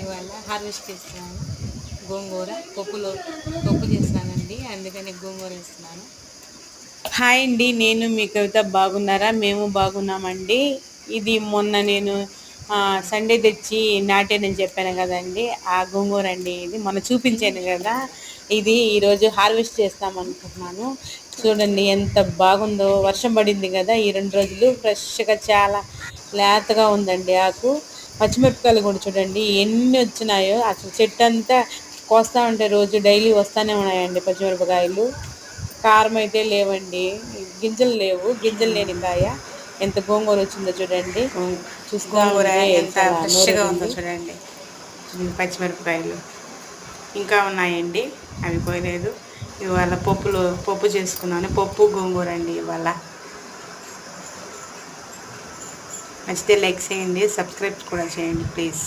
ఇవాళ హార్వెస్ట్ చేస్తున్నాను. గోంగూర పప్పు చేస్తున్నానండి, అందుకని గోంగూర వేస్తున్నాను. హాయ్ అండి, నేను మీ కవిత. బాగున్నారా? మేము బాగున్నామండి. ఇది మొన్న నేను సండే తెచ్చి నాటేనని చెప్పాను కదండి, ఆ గోంగూర అండి. ఇది మొన్న చూపించాను కదా, ఇది ఈరోజు హార్వెస్ట్ చేస్తాం అనుకుంటున్నాను. చూడండి ఎంత బాగుందో. వర్షం పడింది కదా ఈ 2 రోజులు, ఫ్రెష్గా చాలా లేతగా ఉందండి ఆకు. పచ్చిమిరపకాయలు కూడా చూడండి ఎన్ని వచ్చినాయో. అసలు చెట్టు అంతా కోస్తా ఉంటే రోజు డైలీ వస్తూనే ఉన్నాయండి పచ్చిమిరపకాయలు. కారం అయితే లేవండి, గింజలు లేవు, గింజలు లేని కాయ. ఎంత గోంగూర వచ్చిందో చూడండి. చూస్తూ గోంగూర ఉంటే ఎంత చాలా ఫ్రెష్గా ఉందో నోరూరింది. చూడండి. పచ్చిమిరపకాయలు ఇంకా ఉన్నాయండి, అవి పోయలేదు. ఇవాళ పప్పు చేసుకున్నాను. పప్పు గోంగూర అండి ఇవాళ. నచ్చితే లైక్ చేయండి, సబ్స్క్రైబ్ కూడా చేయండి ప్లీజ్.